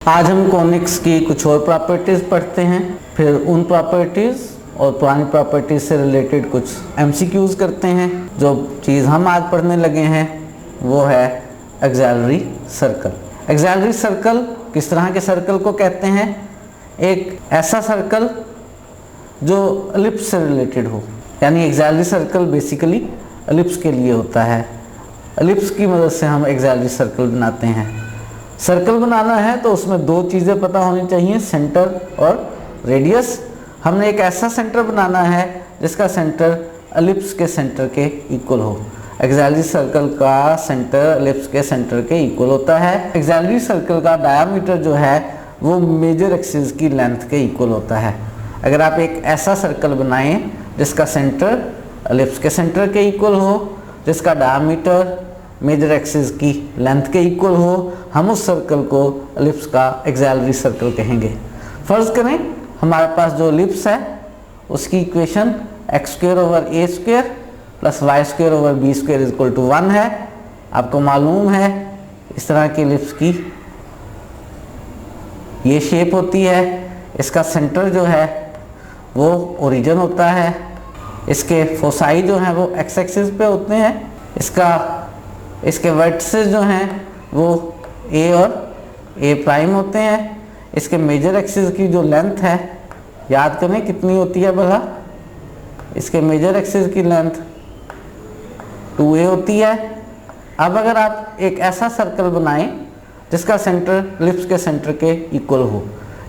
आज हम कॉनिक्स की कुछ और प्रॉपर्टीज़ पढ़ते हैं, फिर उन प्रॉपर्टीज़ और पुरानी प्रॉपर्टीज़ से रिलेटेड कुछ एमसीक्यूज़ करते हैं। जो चीज़ हम आज पढ़ने लगे हैं वो है एक्सिलरी सर्कल। एक्सिलरी सर्कल किस तरह के सर्कल को कहते हैं? एक ऐसा सर्कल जो एलिप्स से रिलेटेड हो, यानी एक्सिलरी सर्कल बेसिकली एलिप्स के लिए होता है। एलिप्स की मदद से हम एक्सिलरी सर्कल बनाते हैं। सर्कल बनाना है तो उसमें दो चीज़ें पता होनी चाहिए, सेंटर और रेडियस। हमने एक ऐसा सेंटर बनाना है जिसका सेंटर एलिप्स के सेंटर के इक्वल हो। एक्सिलरी सर्कल का सेंटर एलिप्स के सेंटर के इक्वल होता है। एक्सिलरी सर्कल का डायामीटर जो है वो मेजर एक्सिस की लेंथ के इक्वल होता है। अगर आप एक ऐसा सर्कल बनाएं जिसका सेंटर एलिप्स के सेंटर के इक्वल हो, जिसका डायामीटर मेजर एक्सिस की लेंथ के इक्वल हो, हम उस सर्कल को एलिप्स का एक्सिलरी सर्कल कहेंगे। फर्ज करें हमारे पास जो एलिप्स है उसकी equation X square over A square plus Y square over B square equal to 1 है। आपको मालूम है इस तरह की एलिप्स की ये शेप होती है। इसका सेंटर जो है वो ओरिजिन होता है। इसके फोसाई जो हैं वो एक्स एक्सिस पे होते हैं। इसके वर्टिसेस जो हैं वो ए और ए प्राइम होते हैं। इसके मेजर एक्सिस की जो लेंथ है, याद करें कितनी होती है भला? इसके मेजर एक्सिस की लेंथ 2a होती है। अब अगर आप एक ऐसा सर्कल बनाएं जिसका सेंटर एलिप्स के सेंटर के इक्वल हो,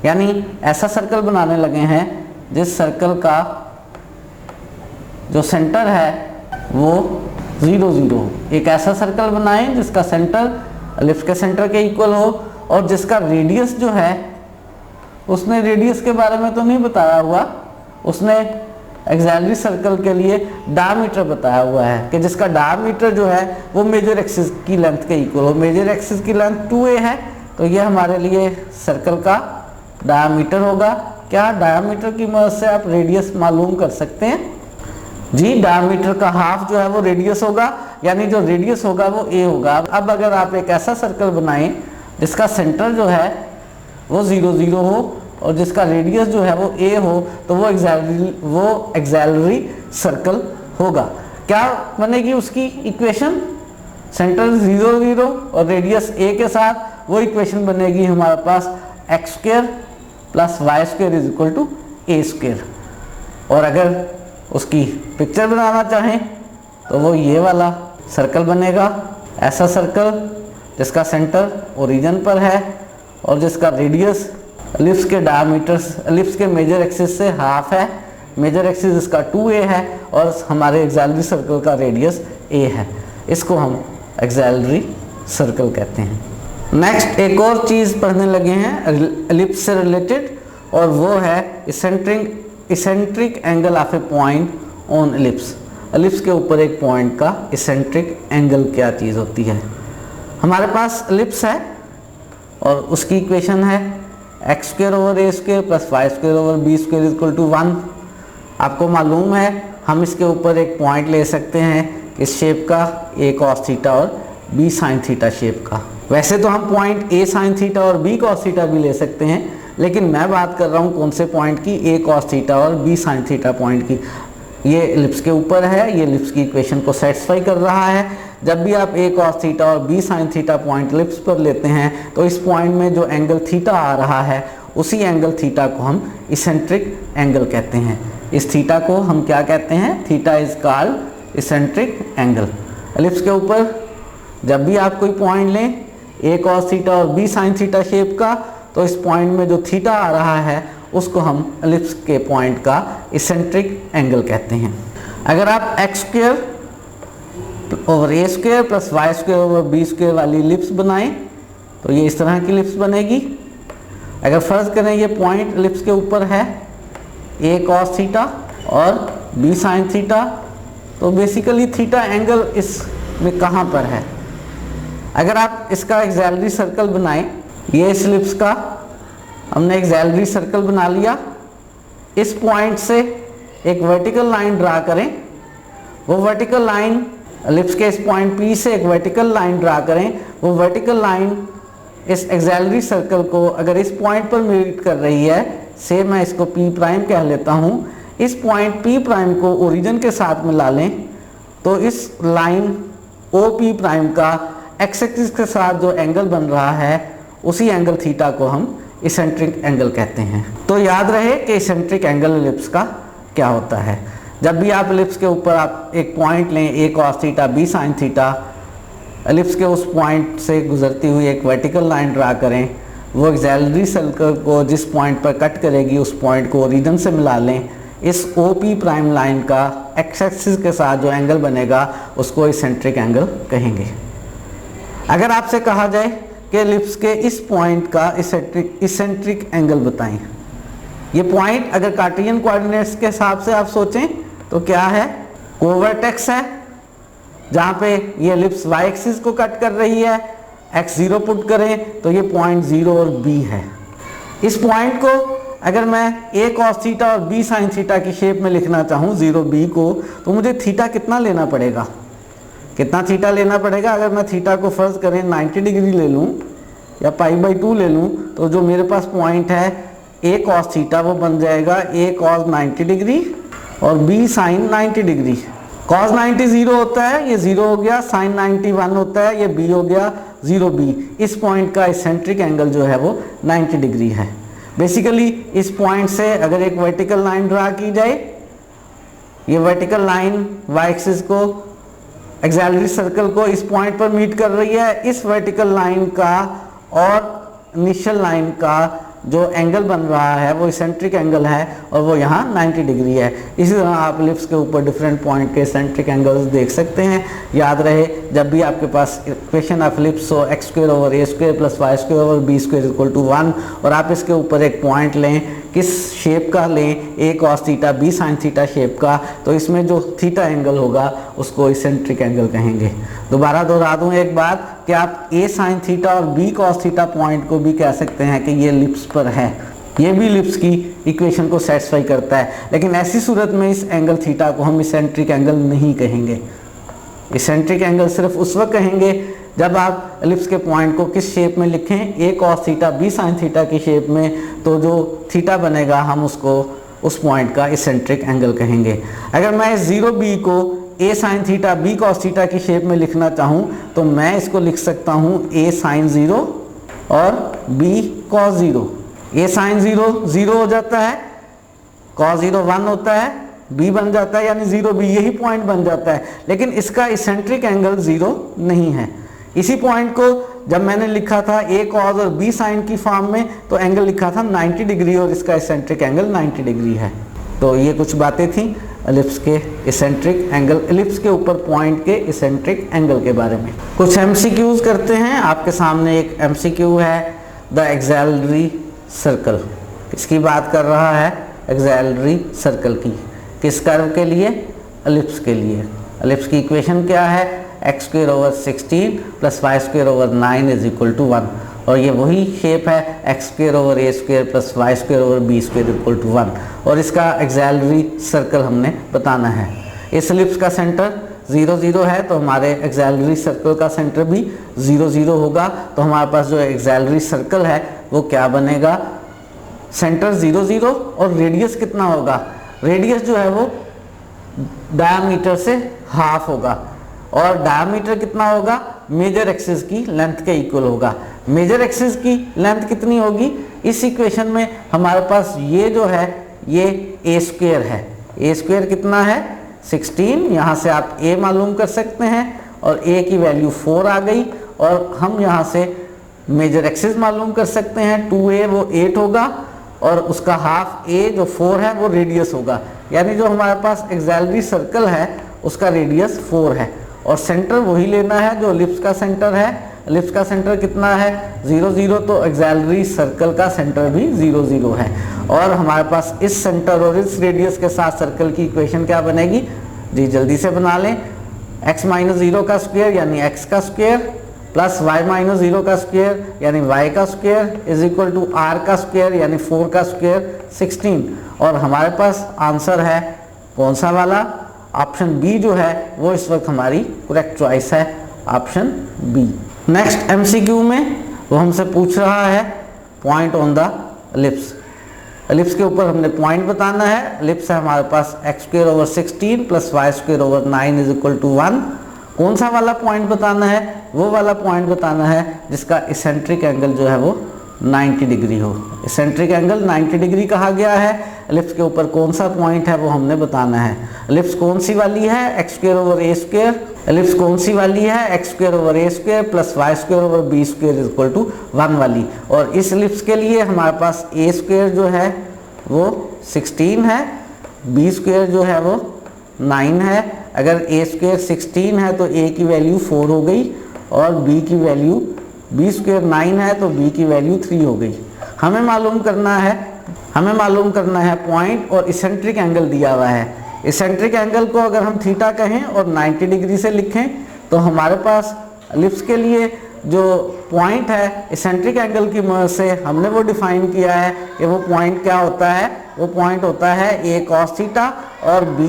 यानी ऐसा सर्कल बनाने लगे हैं जिस सर्कल का जो सेंटर है वो 0 0 हो। एक ऐसा सर्कल बनाएं जिसका सेंटर एलिप्स के सेंटर के इक्वल हो और जिसका रेडियस जो है, उसने रेडियस के बारे में तो नहीं बताया हुआ, उसने एक्सिलरी सर्कल के लिए डायमीटर बताया हुआ है कि जिसका डायमीटर जो है वो मेजर एक्सिस की लेंथ के इक्वल हो। मेजर एक्सिस की लेंथ 2a है तो ये हमारे लिए सर्कल का डायमीटर होगा। क्या डायमीटर की मदद से आप रेडियस मालूम कर सकते हैं? जी, डायमीटर का हाफ जो है वो रेडियस होगा, यानी जो रेडियस होगा वो a होगा। अब अगर आप एक ऐसा सर्कल बनाएं जिसका सेंटर जो है वो 0 0 हो और जिसका रेडियस जो है वो a हो तो वो एक्सिलरी सर्कल होगा। क्या बनेगी उसकी इक्वेशन? सेंटर 0 0 और रेडियस a के साथ वो इक्वेशन बनेगी हमारे पास X square plus Y square is equal to A square. और अगर उसकी पिक्चर बनाना चाहें तो वो ये वाला सर्कल बनेगा। ऐसा सर्कल जिसका सेंटर ओरिजिन पर है और जिसका रेडियस एलिप्स के डायमीटर एलिप्स के मेजर एक्सिस से हाफ है। मेजर एक्सिस इसका 2a है और हमारे एक्सिलरी सर्कल का रेडियस a है। इसको हम एक्सिलरी सर्कल कहते हैं। नेक्स्ट एक और चीज़ पढ़ने लगे हैं एलिप्स से रिलेटेड, और वो है eccentric angle of A point on ellipse. Ellipse के ऊपर एक पॉइंट का इसेंट्रिक एंगल क्या चीज़ होती है? हमारे पास एलिप्स है और उसकी इक्वेशन है X square over A square plus Y square over B square equal to 1। आपको मालूम है हम इसके ऊपर एक पॉइंट ले सकते हैं इस शेप का, a cos थीटा और b sin थीटा शेप का। वैसे तो हम पॉइंट a sin थीटा और b cos थीटा भी ले सकते हैं, लेकिन मैं बात कर रहा हूँ कौन से पॉइंट की? a cos थीटा और b sin थीटा पॉइंट की। ये एलिप्स के ऊपर है, ये एलिप्स की इक्वेशन को सेटिस्फाई कर रहा है। जब भी आप a cos थीटा और b sin theta point ellipse पर लेते हैं तो इस पॉइंट में जो एंगल थीटा आ रहा है उसी एंगल थीटा को हम इसेंट्रिक एंगल कहते हैं। इस थीटा को हम क्या कहते हैं? Theta is called eccentric angle. Ellipse के ऊपर जब भी आप कोई पॉइंट लें a cos थीटा और b sin थीटा शेप का, तो इस पॉइंट में जो थीटा आ रहा है उसको हम एलिप्स के पॉइंट का इसेंट्रिक एंगल कहते हैं। अगर आप X square over A square plus Y square over B square वाली एलिप्स बनाएं तो ये इस तरह की एलिप्स बनेगी। अगर फर्ज करें ये पॉइंट एलिप्स के ऊपर है a cos थीटा और b sin थीटा, तो बेसिकली थीटा एंगल इसमें कहाँ पर है? अगर आप इसका एक्सिलरी सर्कल बनाएं, ये इस एलिप्स का हमने एक्सिलरी सर्कल बना लिया। इस पॉइंट से एक वर्टिकल लाइन ड्रा करें। वो वर्टिकल लाइन एलिप्स के इस पॉइंट P से एक वर्टिकल लाइन ड्रा करें। वो वर्टिकल लाइन इस एक्सिलरी सर्कल को अगर इस पॉइंट पर मीट कर रही है, से मैं इसको P प्राइम कह लेता हूँ, इस पॉइंट P प्राइम को ओरिजिन के साथ मिला लें तो इस लाइन OP प्राइम का एक्स एक्सिस के साथ जो एंगल बन रहा है उसी एंगल थीटा को हम इसेंट्रिक एंगल कहते हैं। तो याद रहे कि इसेंट्रिक एंगल एलिप्स का क्या होता है। जब भी आप एलिप्स के ऊपर आप एक पॉइंट लें, A cos theta B sin theta, ellipse के उस पॉइंट से गुजरती हुई एक वर्टिकल लाइन ड्रा करें, वो एक्सिलरी सर्कल को जिस पॉइंट पर कट करेगी उस पॉइंट को ओरिजिन से मिला लें, इस OP प्राइम लाइन का एक्स एक्सिस के साथ जो एंगल बनेगा उसको इसेंट्रिक एंगल कहेंगे। अगर आपसे कहा जाए कि एलिप्स के इस पॉइंट का इसेंट्रिक एंगल बताएं, ये पॉइंट अगर कार्टेशियन कोऑर्डिनेट्स के हिसाब से आप सोचें तो क्या है, कोवर्टेक्स है जहाँ पे ये एलिप्स y एक्सिस को कट कर रही है, x0 पुट करें तो ये पॉइंट 0 और B है। इस पॉइंट को अगर मैं A cos थीटा और B sin थीटा की शेप में लिखना चाहूँ 0B को, तो मुझे थीटा कितना लेना पड़ेगा, कितना थीटा लेना पड़ेगा। अगर मैं थीटा को फर्ज करें 90 डिग्री ले लूँ या π/2 ले लूँ, तो जो मेरे पास पॉइंट है A cos थीटा वो बन जाएगा A cos 90 डिग्री और B sin 90 डिग्री। cos 90 0 होता है, ये 0 हो गया, sin 90 1 होता है, ये B हो गया 0B। इस पॉइंट का इसेंट्रिक एंगल जो है वो 90 डिग्री है। बेसिकली इस पॉइंट से अगर एक वर्टिकल लाइन ड्रा की जाए, ये वर्टिकल लाइन y एक्सिस को एक्सिलरी सर्कल को इस पॉइंट पर मीट कर रही है, इस वर्टिकल लाइन का और इनिशियल लाइन का जो एंगल बन रहा है वो इसेंट्रिक एंगल है और वो यहाँ 90 डिग्री है। इसी तरह आप एलिप्स के ऊपर डिफरेंट पॉइंट के इसेंट्रिक एंगल्स देख सकते हैं। याद रहे जब भी आपके पास इक्वेशन ऑफ एलिप्स हो x² over a² plus y² over b² equal to 1 और आप इसके ऊपर एक पॉइंट लें, किस शेप का लें, A cos theta B sin theta shape का, तो इसमें जो थीटा एंगल होगा उसको इसेंट्रिक एंगल कहेंगे। दोबारा दोहरा दूं एक बात कि आप A sin थीटा और B cos थीटा पॉइंट को भी कह सकते हैं कि ये एलिप्स पर है, ये भी एलिप्स की इक्वेशन को सेटिस्फाई करता है। लेकिन ऐसी सूरत में इस एंगल थीटा को हम इसेंट्रिक एंगल नहीं कहेंगे। इसेंट्रिक एंगल सिर्फ उस वक्त कहेंगे जब आप एलिप्स के पॉइंट को किस शेप में लिखें, A cos theta B sin theta की शेप में, तो जो थीटा बनेगा हम उसको उस पॉइंट का इसेंट्रिक एंगल कहेंगे। अगर मैं इस 0B को A sin theta B cos theta की शेप में लिखना चाहूँ तो मैं इसको लिख सकता हूँ A sin 0 और B cos 0। A sin 0 0 हो जाता है, cos 0 1 होता है, B बन जाता है, यानी 0B यही पॉइंट बन जाता है। लेकिन इसका इसेंट्रिक एंगल 0 नहीं है। इसी पॉइंट को जब मैंने लिखा था A cos और B sin की फॉर्म में तो एंगल लिखा था 90 डिग्री और इसका इसेंट्रिक एंगल 90 डिग्री है। तो ये कुछ बातें थी एलिप्स के इसेंट्रिक एंगल, एलिप्स के ऊपर पॉइंट के इसेंट्रिक एंगल के बारे में। कुछ MCQs करते हैं। आपके सामने एक MCQ है, द एक्सिलरी सर्कल। किसकी बात कर रहा है? एक्सिलरी सर्कल की। किस कर्व के लिए? एलिप्स के लिए। एलिप्स की इक्वेशन क्या है? x² over 16 plus y² over 9 is equal to 1। और ये वही शेप है x² over a² plus y² over b² equal to 1। और इसका एक्सिलरी सर्कल हमने बताना है। इस एलिप्स का सेंटर 0 0 है तो हमारे एक्सिलरी सर्कल का सेंटर भी 0 0 होगा। तो हमारे पास जो एक्सिलरी सर्कल है वो क्या बनेगा? सेंटर 0 0 और रेडियस कितना होगा? रेडियस जो है वो डायमीटर से हाफ होगा और डायमीटर कितना होगा? मेजर एक्सिस की लेंथ के इक्वल होगा। मेजर एक्सिस की लेंथ कितनी होगी? इस इक्वेशन में हमारे पास ये जो है ये a² है। a² कितना है? 16। यहाँ से आप a मालूम कर सकते हैं और a की वैल्यू 4 आ गई और हम यहाँ से मेजर एक्सिस मालूम कर सकते हैं। 2a वो 8 होगा और उसका हाफ a जो 4 है वो रेडियस होगा। यानी जो हमारे पास एक्सिलरी सर्कल है उसका रेडियस 4 है और सेंटर वही लेना है जो एलिप्स का सेंटर है। एलिप्स का सेंटर कितना है? 0 0। तो एक्सिलरी सर्कल का सेंटर भी 0 0 है। और हमारे पास इस सेंटर और इस रेडियस के साथ सर्कल की इक्वेशन क्या बनेगी? जी जल्दी से बना लें। x माइनस 0 का स्क्वायर यानी x का स्क्वायर प्लस y माइनस 0 का स्क्वायर यानी y का square is equal to r का स्क्वायर यानी 4 का स्क्वायर 16। और हमारे पास आंसर है कौन सा वाला? ऑप्शन बी जो है वो इस वक्त हमारी करेक्ट चॉइस है, ऑप्शन बी। नेक्स्ट MCQ में वो हमसे पूछ रहा है point on the ellipse. Ellipse के ऊपर हमने पॉइंट बताना है। एलिप्स है हमारे पास x² + 16 + y² = 9 = 1। कौन सा वाला पॉइंट बताना है? वो वाला पॉइंट बताना है जिसका इसेंट्रिक एंगल जो है वो 90 डिग्री हो। इसेंट्रिक एंगल 90 डिग्री कहा गया है। एलिप्स के ऊपर कौन सा पॉइंट है वो हमने बताना है। एलिप्स कौन सी वाली है? x²/a²। एलिप्स कौन सी वाली है? x² + y² + b² = 1 वाली। और इस एलिप्स के लिए हमारे पास a² जो है वो 16 है, b² जो है वो 9 है। अगर a² 16 है तो a की वैल्यू 4 हो गई और b की वैल्यू b² 9 है तो b की वैल्यू 3 हो गई। हमें मालूम करना है पॉइंट और इसेंट्रिक एंगल दिया हुआ है। इसेंट्रिक एंगल को अगर हम थीटा कहें और 90 डिग्री से लिखें तो हमारे पास एलिप्स के लिए जो पॉइंट है इसेंट्रिक एंगल की मदद से हमने वो डिफाइन किया है कि वो पॉइंट क्या होता है। वो पॉइंट होता है a cos थीटा और b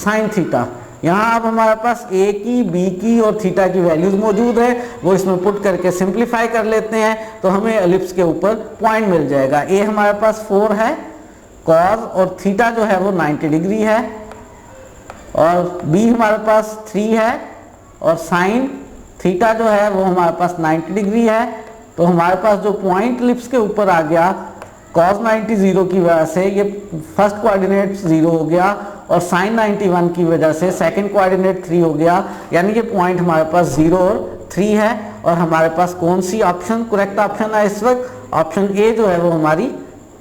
sin थीटा। यहाँ अब हमारे पास a की, b की और थीटा की वैल्यूज मौजूद है, वो इसमें पुट करके सिंप्लीफाई कर लेते हैं तो हमें एलिप्स के ऊपर पॉइंट मिल जाएगा। a हमारे पास 4 है, cos और थीटा जो है वो 90 डिग्री है, और b हमारे पास 3 है और sin थीटा जो है वो हमारे पास 90 डिग्री है। तो हमारे पास जो पॉइंट एलिप्स के ऊपर आ गया cos 90 0 की वजह से ये फर्स्ट कोऑर्डिनेट 0 हो गया और sin 91 की वजह से सेकंड कोऑर्डिनेट 3 हो गया। यानी कि पॉइंट हमारे पास 0 और 3 है। और हमारे पास कौन सी ऑप्शन करेक्ट ऑप्शन है इस वक्त? ऑप्शन ए जो है वो हमारी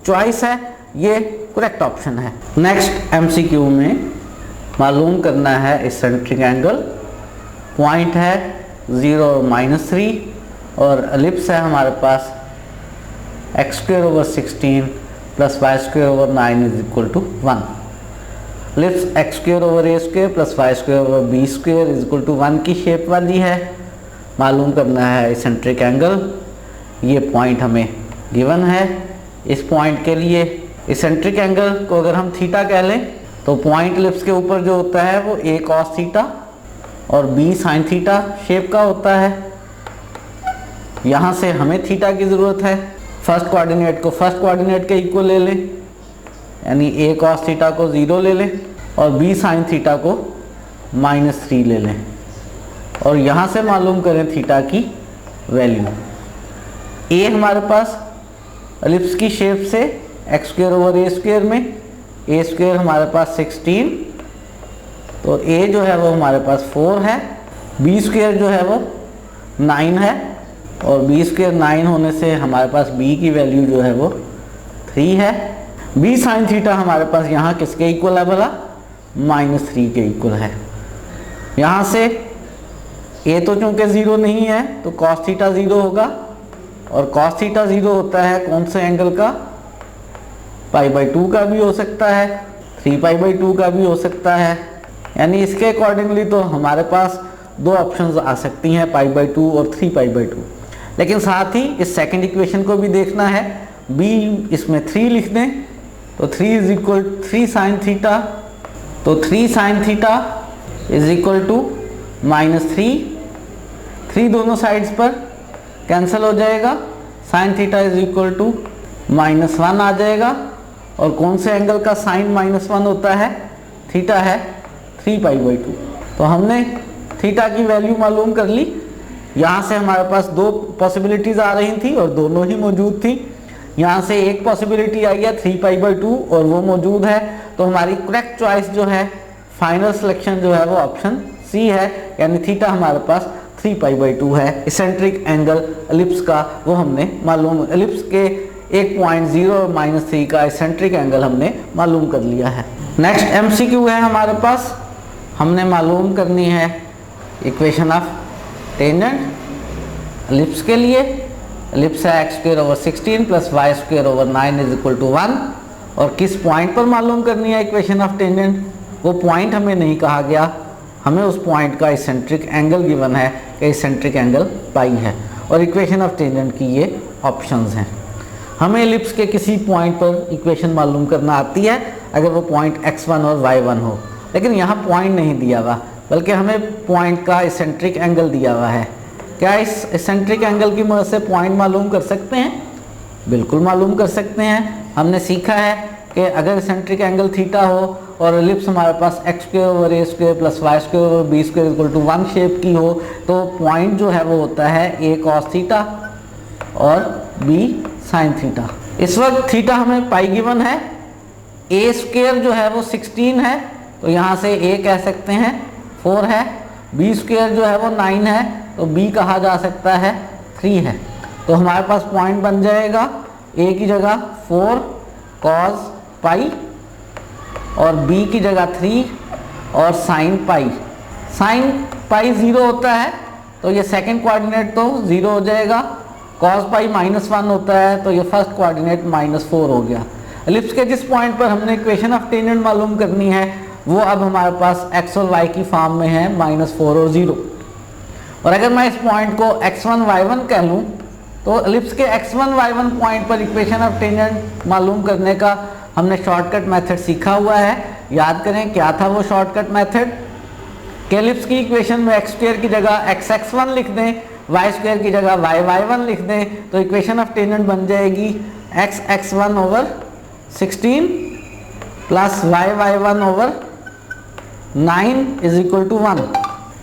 चॉइस है, ये करेक्ट ऑप्शन है। नेक्स्ट MCQ में मालूम करना है इसेंट्रिक एंगल। पॉइंट है 0 और -3 और एलिप्स है हमारे पास x² + 16 + y² = 1। Ellipse x² + y² + b² = 1 की शेप वाली है। मालूम करना है इसेंट्रिक एंगल। ये पॉइंट हमें गिवन है। इस पॉइंट के लिए इसेंट्रिक एंगल को अगर हम थीटा कह लें तो पॉइंट एलिप्स के ऊपर जो होता है वो a cos थीटा और b sin थीटा शेप का होता है। यहाँ से हमें थीटा की ज़रूरत है। फर्स्ट कोऑर्डिनेट को फर्स्ट कोऑर्डिनेट के इक्वल ले लें, यानी a cos थीटा को 0 ले लें और b sin थीटा को -3 ले लें और यहाँ से मालूम करें थीटा की वैल्यू। a हमारे पास एलिप्स की शेप से x²/a² में a² हमारे पास 16, तो a जो है वो हमारे पास 4 है, b² जो है वो 9 है और b² 9 होने से हमारे पास b की वैल्यू जो है वो 3 है। b sin थीटा हमारे पास यहाँ किसके इक्वल है भला? -3 के इक्वल है। यहाँ से a तो चूंकि 0 नहीं है तो cos थीटा 0 होगा और cos थीटा 0 होता है कौन से एंगल का? π/2 का भी हो सकता है, 3π/2 का भी हो सकता है। यानी इसके अकॉर्डिंगली तो हमारे पास दो ऑप्शंस आ सकती हैं, π/2 और 3π/2। लेकिन साथ ही इस सेकंड इक्वेशन को भी देखना है। b इसमें 3 लिख दें तो 3 = 3 sin थीटा, तो 3 sin थीटा = -3 दोनों साइड्स पर कैंसिल हो जाएगा। sin थीटा =-1 आ जाएगा और कौन से एंगल का sin -1 होता है? थीटा है 3π/2। तो हमने थीटा की वैल्यू मालूम कर ली। यहाँ से हमारे पास दो पॉसिबिलिटीज़ आ रही थी और दोनों ही मौजूद थी। यहाँ से एक पॉसिबिलिटी आई है 3π/2 और वो मौजूद है। तो हमारी करेक्ट चॉइस जो है, फाइनल सिलेक्शन जो है वो ऑप्शन सी है, यानी थीटा हमारे पास 3π/2 है। इसेंट्रिक एंगल एलिप्स का वो हमने मालूम, एलिप्स के एक पॉइंट 0 और -3 का इसेंट्रिक एंगल हमने मालूम कर लिया है। नेक्स्ट MCQ है हमारे पास। हमने मालूम करनी है इक्वेशन ऑफ टेंजेंट एलिप्स के लिए। एलिप्स है x² + 16 + y² / 9 = 1 और किस पॉइंट पर मालूम करनी है इक्वेशन ऑफ टेंजेंट? वो पॉइंट हमें नहीं कहा गया, हमें उस पॉइंट का इसेंट्रिक एंगल गिवन है कि इसेंट्रिक एंगल पाई है और इक्वेशन ऑफ टेंजेंट की ये ऑप्शंस हैं। हमें एलिप्स के किसी पॉइंट पर इक्वेशन मालूम करना आती है अगर वो पॉइंट x1 और y1 हो, लेकिन यहाँ पॉइंट नहीं दिया हुआ बल्कि हमें पॉइंट का इसेंट्रिक एंगल दिया हुआ है। क्या इस एसेंट्रिक एंगल की मदद से पॉइंट मालूम कर सकते हैं? बिल्कुल मालूम कर सकते हैं। हमने सीखा है कि अगर एसेंट्रिक एंगल थीटा हो और एलिप्स हमारे पास X square over A square plus Y square over B square equal to 1 shape की हो, तो पॉइंट जो है वो होता है ए कॉस थीटा और बी साइन थीटा। इस वक्त थीटा हमें पाई गिवन है, ए स्क्वायर जो है वो 16 है, तो यहाँ से ए कह सकते हैं 4 है, बी स्क्वायर जो है वो 9 है, तो बी कहा जा सकता है 3 है। तो हमारे पास पॉइंट बन जाएगा ए की जगह 4 कॉस पाई और बी की जगह 3 और साइन पाई। साइन पाई 0 होता है तो ये सेकंड कोऑर्डिनेट तो 0 हो जाएगा, कॉस पाई -1 होता है तो ये फर्स्ट कोऑर्डिनेट -4 हो गया। एलिप्स के जिस पॉइंट पर हमने इक्वेशन ऑफ टेंजेंट मालूम करनी है वो अब हमारे पास x और y की फॉर्म में है -4 और 0। और अगर मैं इस पॉइंट को x1 y1 कह लूँ तो एलिप्स के x1 y1 पॉइंट पर इक्वेशन ऑफ टेंजेंट मालूम करने का हमने शॉर्टकट मेथड सीखा हुआ है। याद करें क्या था वो शॉर्टकट मेथड? कि एलिप्स की इक्वेशन में x स्क्वायर की जगह x(x1) लिख दें, y स्क्वायर की जगह y(y1) लिख दें, तो इक्वेशन ऑफ टेंजेंट बन जाएगी x(x1) over 16 plus y(y1) over 9 is equal to 1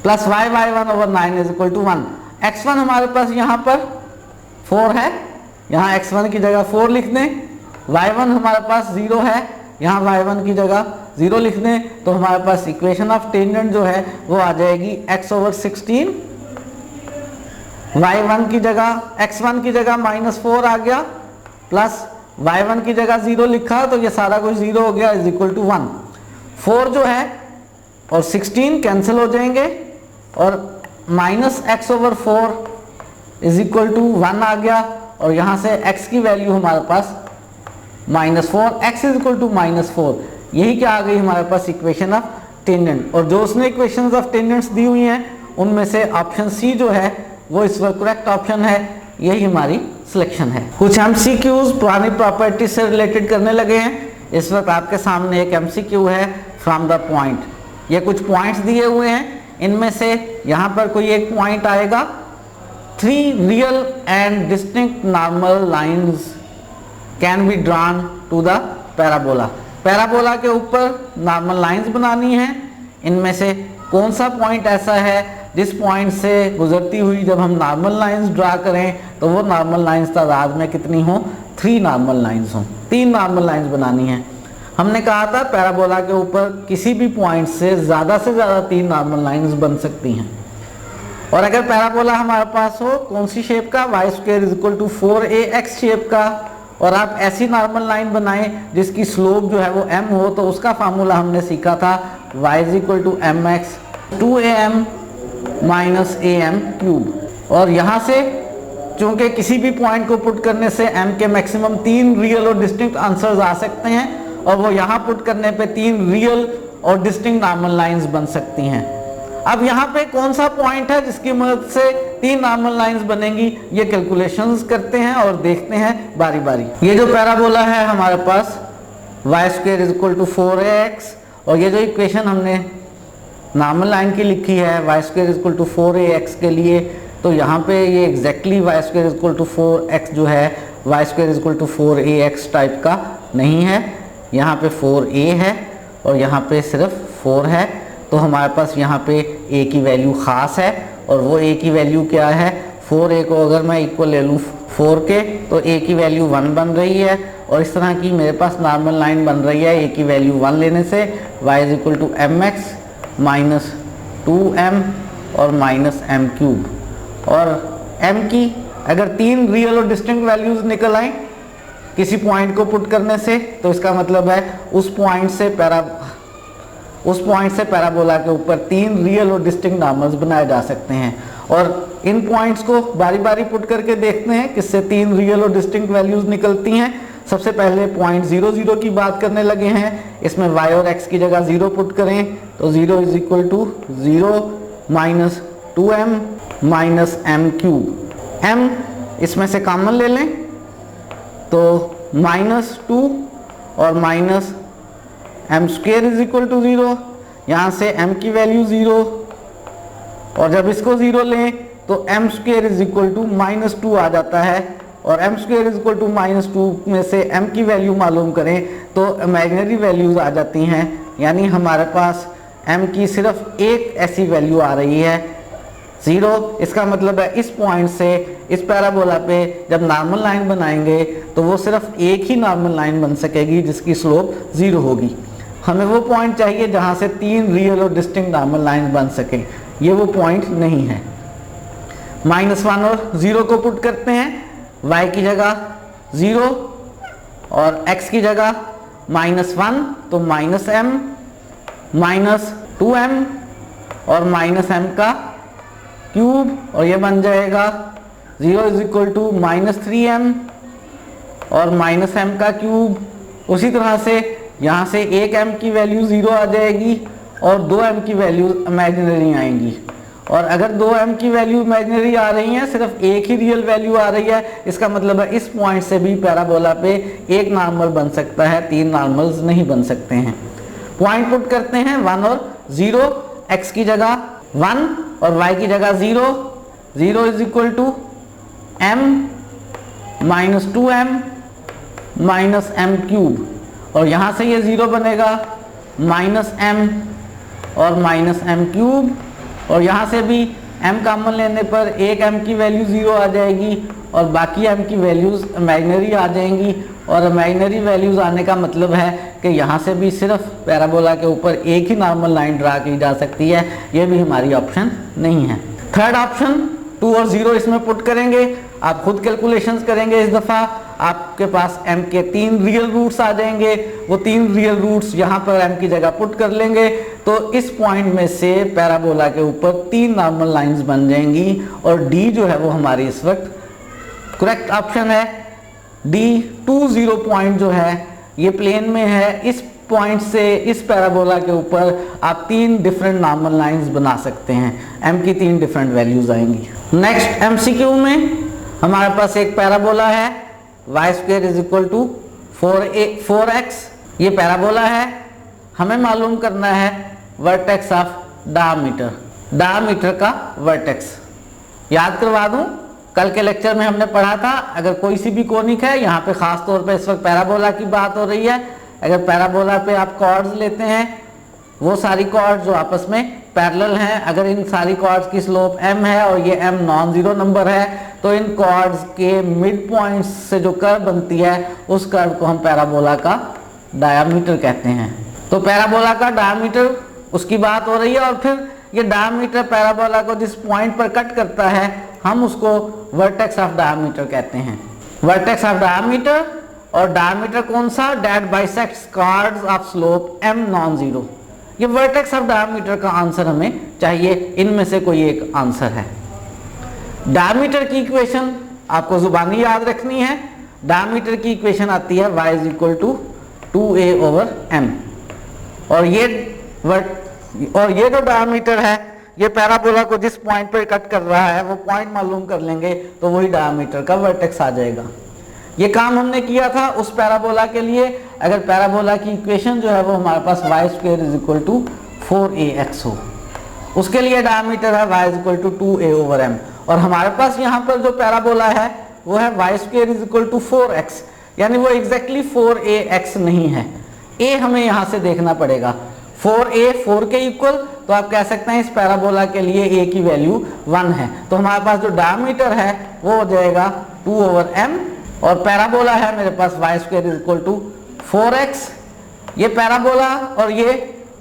plus y(y1) over 9 is equal to 1। x1 हमारे पास यहाँ पर 4 है, यहाँ x1 की जगह 4 लिख दें, y1 हमारे पास 0 है, यहाँ y1 की जगह 0 लिख दें, तो हमारे पास इक्वेशन ऑफ टेंजेंट जो है वो आ जाएगी x ओवर 16, y1 की जगह x1 की जगह -4 आ गया प्लस y1 की जगह 0 लिखा तो ये सारा कुछ 0 हो गया इज इक्वल टू 1। 4 जो है और 16 कैंसिल हो जाएंगे और -x over 4 is equal to 1 आ गया और यहाँ से x की वैल्यू हमारे पास -4, x इज इक्वल टू -4, यही क्या आ गई हमारे पास इक्वेशन ऑफ टेंजेंट। और जो उसने इक्वेशंस ऑफ टेंजेंट्स दी हुई हैं उनमें से ऑप्शन सी जो है वो इस वक्त करेक्ट ऑप्शन है, यही हमारी सिलेक्शन है। कुछ MCQs पुरानी प्रॉपर्टी से रिलेटेड करने लगे हैं। इस वक्त आपके सामने एक MCQ है फ्रॉम द पॉइंट। ये कुछ पॉइंट्स दिए हुए हैं, इनमें से यहाँ पर कोई एक पॉइंट आएगा, 3 real and distinct normal lines can be drawn to the parabola. Parabola के ऊपर नॉर्मल लाइंस बनानी है, इनमें से कौन सा पॉइंट ऐसा है जिस पॉइंट से गुजरती हुई जब हम नॉर्मल लाइंस ड्रा करें तो वो नॉर्मल लाइंस तादाद में कितनी हो, 3 नॉर्मल लाइंस हों। 3 नॉर्मल लाइंस बनानी है। हमने कहा था पैराबोला के ऊपर किसी भी पॉइंट से ज़्यादा 3 नॉर्मल लाइंस बन सकती हैं। और अगर पैराबोला हमारे पास हो कौन सी शेप का, y square is equal to 4ax shape का, और आप ऐसी नॉर्मल लाइन बनाएं जिसकी स्लोप जो है वो m हो, तो उसका फार्मूला हमने सीखा था y is equal to mx 2am minus am cube. और यहाँ से चूंकि किसी भी पॉइंट को पुट करने से m के मैक्सिमम 3 रियल और डिस्टिंक्ट आंसर्स आ सकते हैं और वो यहाँ पुट करने पे 3 रियल और डिस्टिंक्ट नॉर्मल लाइंस बन सकती हैं। अब यहाँ पे कौन सा पॉइंट है जिसकी मदद से 3 नॉर्मल लाइंस बनेंगी, ये कैलकुलेशंस करते हैं और देखते हैं बारी बारी। ये जो पैराबोला है हमारे पास y square is equal to 4ax, और ये जो इक्वेशन हमने नॉर्मल लाइन की लिखी है y square is equal to 4ax के लिए, तो यहाँ पे ये exactly y square is equal to 4x जो है y square is equal to 4ax type का नहीं है, यहाँ पे 4a है और यहाँ पे सिर्फ 4 है। तो हमारे पास यहाँ पे a की वैल्यू ख़ास है और वो a की वैल्यू क्या है, 4a को अगर मैं इक्वल ले लूँ 4 के तो a की वैल्यू 1 बन रही है, और इस तरह की मेरे पास नॉर्मल लाइन बन रही है a की वैल्यू 1 लेने से y is equal to mx minus 2m और माइनस m क्यूब। और m की अगर 3 रियल और डिस्टिंक्ट वैल्यूज़ निकल आएँ किसी पॉइंट को पुट करने से, तो इसका मतलब है उस पॉइंट से पैराबोला के ऊपर 3 रियल और डिस्टिंक्ट नॉर्मल्स बनाए जा सकते हैं। और इन पॉइंट्स को बारी बारी पुट करके देखते हैं किससे 3 रियल और डिस्टिंक्ट वैल्यूज निकलती हैं। सबसे पहले पॉइंट 0 0 की बात करने लगे हैं, इसमें y और x की जगह 0 पुट करें तो 0 is equal to 0 minus 2m minus m cube. m इसमें से कॉमन ले लें तो -2 और minus m square is equal to 0, यहाँ से m की वैल्यू 0, और जब इसको 0 लें तो M square is equal to -2 आ जाता है। और M square is equal to -2 में से एम की वैल्यू मालूम करें तो इमेजिनरी वैल्यूज आ जाती हैं, यानी हमारे पास एम की सिर्फ एक ऐसी वैल्यू आ रही है 0। इसका मतलब है इस पॉइंट से इस पैराबोला पे जब नॉर्मल लाइन बनाएंगे तो वो सिर्फ एक ही नॉर्मल लाइन बन सकेगी जिसकी स्लोप 0 होगी। हमें वो पॉइंट चाहिए जहाँ से 3 रियल और डिस्टिंक्ट नॉर्मल लाइन बन सकें, ये वो पॉइंट नहीं है। -1 और 0 को पुट करते हैं, y की जगह 0 और x की जगह -1, तो -m -2m और -m का क्यूब, और ये बन जाएगा 0 इज इक्वल टू -3m और -m का क्यूब। उसी तरह से यहाँ से एक m की वैल्यू 0 आ जाएगी और 2m की वैल्यू इमेजिनरी आएंगी। और अगर 2m की वैल्यू इमेजिनरी आ रही है, सिर्फ एक ही रियल वैल्यू आ रही है, इसका मतलब है इस पॉइंट से भी पैराबोला पे एक नॉर्मल बन सकता है, 3 नॉर्मल्स नहीं बन सकते हैं। पॉइंट पुट करते हैं 1 और 0, x की जगह 1 और y की जगह 0, 0 is equal to m -2m -m cube, और यहाँ से ये 0 बनेगा -m और -m क्यूब, और यहाँ से भी m कॉमन लेने पर एक m की वैल्यू 0 आ जाएगी और बाकी m की वैल्यूज इमेजिनरी आ जाएंगी। और इमेजिनरी वैल्यूज आने का मतलब है कि यहाँ से भी सिर्फ पैराबोला के ऊपर एक ही नॉर्मल लाइन ड्रा की जा सकती है, ये भी हमारी ऑप्शन नहीं है। थर्ड ऑप्शन 2 और 0 इसमें पुट करेंगे, आप खुद कैलकुलेशंस करेंगे। इस दफ़ा आपके पास m के 3 रियल रूट्स आ जाएंगे, वो 3 रियल रूट्स यहाँ पर m की जगह पुट कर लेंगे, तो इस पॉइंट में से पैराबोला के ऊपर 3 नॉर्मल लाइंस बन जाएंगी और d जो है वो हमारी इस वक्त करेक्ट ऑप्शन है। d 2 0 पॉइंट जो है ये प्लेन में है, इस पॉइंट से इस पैराबोला के ऊपर आप 3 डिफरेंट नॉर्मल लाइंस बना सकते हैं, m की 3 डिफरेंट वैल्यूज आएंगी। नेक्स्ट MCQ में हमारे पास एक पैराबोला है y square is equal to 4x, ये पैराबोला है। हमें मालूम करना है वर्टेक्स ऑफ डायमीटर का वर्टेक्स। याद करवा दूं, कल के लेक्चर में हमने पढ़ा था अगर कोई सी भी कोनिक है, यहाँ पे खास तौर पे इस वक्त पैराबोला की बात हो रही है, अगर पैराबोला पे आप कॉर्ड्स लेते हैं, वो सारी कॉर्ड्स जो आपस में पैरेलल हैं, अगर इन सारी कॉर्ड्स की स्लोप m है और ये m नॉन जीरो नंबर है, तो इन कॉर्ड्स के मिड पॉइंट्स से जो कर्व बनती है उस कर्व को हम पैराबोला का डायामीटर कहते हैं। तो पैराबोला का डायामीटर उसकी बात हो रही है, और फिर ये डायामीटर पैराबोला को जिस पॉइंट पर कट करता है हम उसको वर्टेक्स ऑफ डायामीटर कहते हैं। वर्टेक्स ऑफ डायामीटर, और डायामीटर कौन सा, that bisects chords of slope m non zero. ये वर्टेक्स ऑफ डायमीटर का आंसर हमें चाहिए, इनमें से कोई एक आंसर है। डायमीटर की इक्वेशन आपको जुबानी याद रखनी है। डायमीटर की इक्वेशन आती है y is equal to 2a/m, और ये जो डायमीटर है ये पैराबोला को जिस पॉइंट पर कट कर रहा है वो पॉइंट मालूम कर लेंगे तो वही डायमीटर का वर्टेक्स आ जाएगा। ये काम हमने किया था उस पैराबोला के लिए। अगर पैराबोला की इक्वेशन जो है वो हमारे पास y square is equal to 4ax हो, उसके लिए डायमीटर है y is equal to 2a/m, और हमारे पास यहाँ पर जो पैराबोला है वो है y square is equal to 4x, यानी वो एग्जैक्टली 4ax नहीं है, a हमें यहाँ से देखना पड़ेगा। 4a 4 के इक्वल, तो आप कह सकते हैं इस पैराबोला के लिए a की वैल्यू 1 है, तो हमारे पास जो डायमीटर है वो हो जाएगा 2/m, और पैराबोला है मेरे पास y square is equal to 4x। ये पैराबोला और ये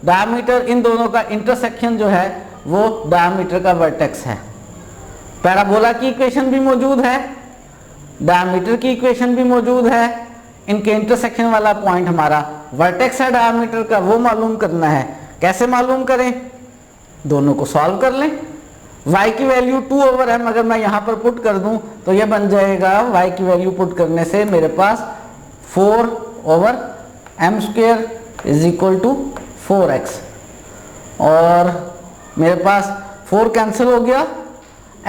डायमीटर, इन दोनों का इंटरसेक्शन जो है वो डायमीटर का वर्टेक्स है। पैराबोला की इक्वेशन भी मौजूद है, डायमीटर की इक्वेशन भी मौजूद है, इनके इंटरसेक्शन वाला पॉइंट हमारा वर्टेक्स है डायमीटर का, वो मालूम करना है। कैसे मालूम करें, दोनों को सॉल्व कर लें। y की वैल्यू 2/m अगर मैं यहाँ पर पुट कर दूं तो ये बन जाएगा, y की वैल्यू पुट करने से मेरे पास 4/m square is equal to 4x, और मेरे पास 4 कैंसिल हो गया,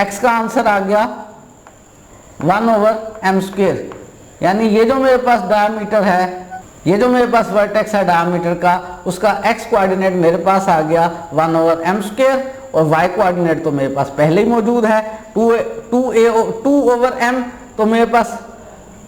x का आंसर आ गया 1/m स्क्वायर, यानी ये जो मेरे पास डायमीटर है, ये जो मेरे पास वर्टेक्स है डायमीटर का, उसका x कोऑर्डिनेट मेरे पास आ गया 1/m स्क्वायर, और y कोऑर्डिनेट तो मेरे पास पहले ही मौजूद है 2/m, तो मेरे पास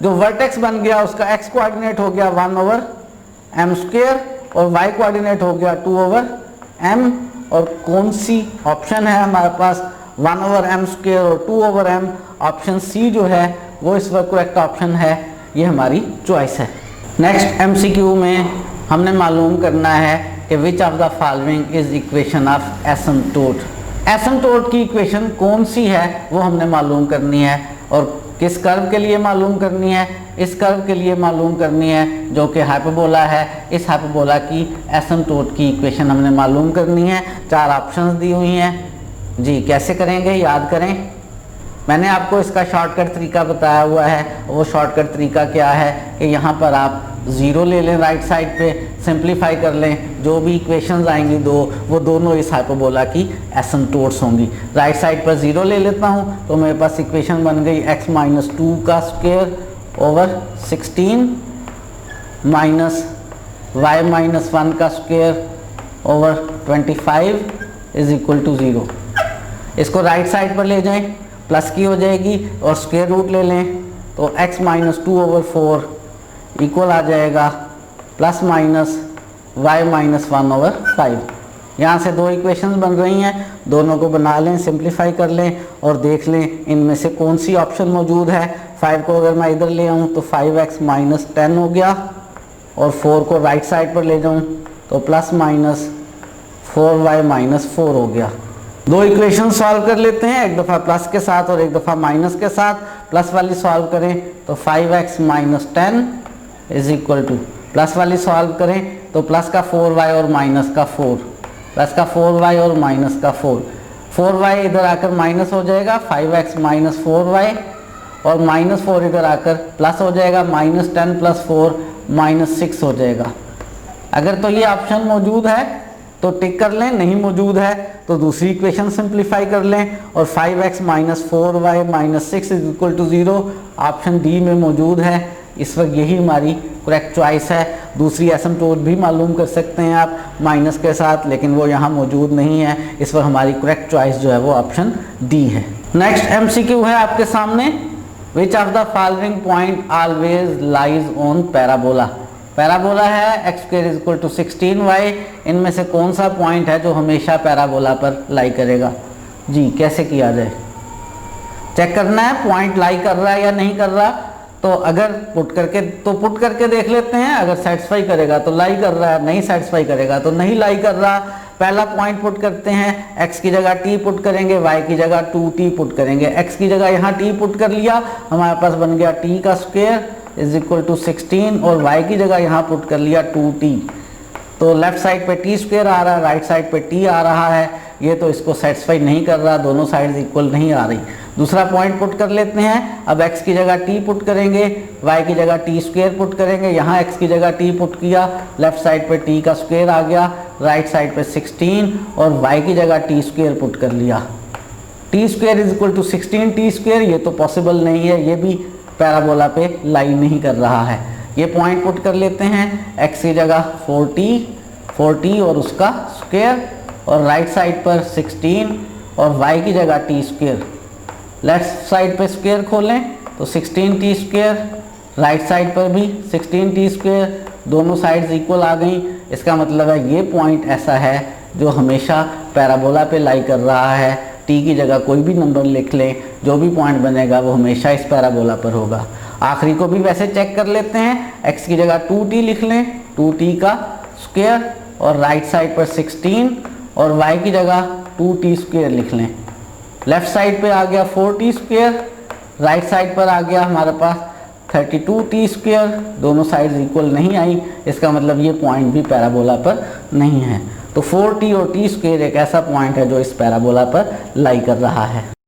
जो वर्टेक्स बन गया उसका x कोऑर्डिनेट हो गया 1/m² और y कोऑर्डिनेट हो गया 2/m। और कौन सी ऑप्शन है हमारे पास 1/m² और 2/m, ऑप्शन सी जो है वो इस वक्त करेक्ट ऑप्शन है, ये हमारी चॉइस है। नेक्स्ट MCQ में हमने मालूम करना है कि which of the following is equation of asymptote. Asymptote की इक्वेशन कौन सी है वो हमने मालूम करनी है, और किस कर्व के लिए मालूम करनी है, इस कर्व के लिए मालूम करनी है जो कि हाइपरबोला है। इस हाइपरबोला की एसिम्प्टोट की इक्वेशन हमने मालूम करनी है। 4 ऑप्शंस दी हुई हैं जी, कैसे करेंगे याद करें। मैंने आपको इसका शॉर्टकट तरीका बताया हुआ है, वो शॉर्टकट तरीका क्या है कि यहाँ पर आप 0 ले लें राइट साइड पे, सिंप्लीफाई कर लें, जो भी इक्वेशंस आएंगी वो दोनों इस हाइपरबोला की एसिम्प्टोट्स होंगी। राइट साइड पर 0 ले लेता हूँ तो मेरे पास इक्वेशन बन गई x - 2 का स्क्वायर ओवर 16 माइनस y - 1 का square over 25 is equal to 0। इसको राइट साइड पर ले जाएं, प्लस की हो जाएगी और स्क्वायर रूट ले लें तो x - 2 ओवर 4 इक्वल आ जाएगा प्लस माइनस y - 1 ओवर 5। यहाँ से 2 इक्वेशंस बन रही हैं, दोनों को बना लें, सिंप्लीफाई कर लें और देख लें इनमें से कौन सी ऑप्शन मौजूद है। 5 को अगर मैं इधर ले आऊँ तो 5x - 10 हो गया, और 4 को राइट साइड पर ले जाऊँ तो प्लस माइनस 4y - 4 हो गया। 2 इक्वेशन सॉल्व कर लेते हैं, एक दफ़ा प्लस के साथ और एक दफ़ा माइनस के साथ। प्लस वाली सॉल्व करें तो 5x - 10 is equal to, plus वाली सॉल्व करें तो प्लस का 4y और माइनस का 4, प्लस का 4y और माइनस का 4, 4y इधर आकर माइनस हो जाएगा 5x - 4y, और -4 इधर आकर प्लस हो जाएगा -10 + 4 -6 हो जाएगा। अगर तो ये ऑप्शन मौजूद है तो टिक कर लें, नहीं मौजूद है तो दूसरी इक्वेशन सिंप्लीफाई कर लें, और 5x - 4y - 6 is equal to 0 option D में मौजूद है। इस वक्त यही हमारी करेक्ट चॉइस है। दूसरी एसिम्प्टोट भी मालूम कर सकते हैं आप माइनस के साथ, लेकिन वो यहाँ मौजूद नहीं है। इस वक्त हमारी करेक्ट चॉइस जो है वो ऑप्शन डी है। नेक्स्ट MCQ है आपके सामने, which of the following point always lies on parabola. Parabola है x² = 16y, इनमें से कौन सा पॉइंट है जो हमेशा पैराबोला पर लाई करेगा जी, कैसे किया जाए। चेक करना है पॉइंट लाई कर रहा है या नहीं कर रहा, तो अगर पुट करके देख लेते हैं। अगर सेटिस्फाई करेगा तो लाई कर रहा है, नहीं सेटिस्फाई करेगा तो नहीं लाई कर रहा। पहला पॉइंट पुट करते हैं, x की जगह t पुट करेंगे, y की जगह 2t पुट करेंगे। x की जगह यहाँ t पुट कर लिया, हमारे पास बन गया t का स्क्वायर इज इक्वल टू 16, और y की जगह यहाँ पुट कर लिया 2t। तो लेफ्ट साइड पे t² आ रहा है, राइट साइड पे t आ रहा है, ये तो इसको सेटिस्फाई नहीं कर रहा, दोनों साइड्स इक्वल नहीं आ रही। दूसरा पॉइंट पुट कर लेते हैं। अब x की जगह t पुट करेंगे, y की जगह t² पुट करेंगे। यहाँ x की जगह t पुट किया, लेफ्ट साइड पे t का स्क्वायर आ गया, राइट साइड पे 16, और y की जगह t² पुट कर लिया। t² is equal to 16t², ये तो पॉसिबल नहीं है, ये भी पैराबोला पे लाई नहीं कर रहा है। ये पॉइंट पुट कर लेते हैं, x की जगह 4t और उसका स्क्वायर, और राइट साइड पर 16 और y की जगह t²। लेफ्ट साइड पे स्क्वायर खोलें तो 16t², राइट साइड पर भी 16t², दोनों साइड्स इक्वल आ गई। इसका मतलब है ये पॉइंट ऐसा है जो हमेशा पैराबोला पे लाई कर रहा है। t की जगह कोई भी नंबर लिख लें, जो भी पॉइंट बनेगा वो हमेशा इस पैराबोला पर होगा। आखिरी को भी वैसे चेक कर लेते हैं, x की जगह 2t लिख लें, 2t का स्क्वायर, और राइट साइड पर 16, और y की जगह 2t² लिख लें। लेफ्ट साइड पे आ गया 4t², राइट साइड पर आ गया हमारे पास 32t², दोनों साइड्स इक्वल नहीं आई, इसका मतलब ये पॉइंट भी पैराबोला पर नहीं है। तो 4t और t² एक ऐसा पॉइंट है जो इस पैराबोला पर लाई कर रहा है।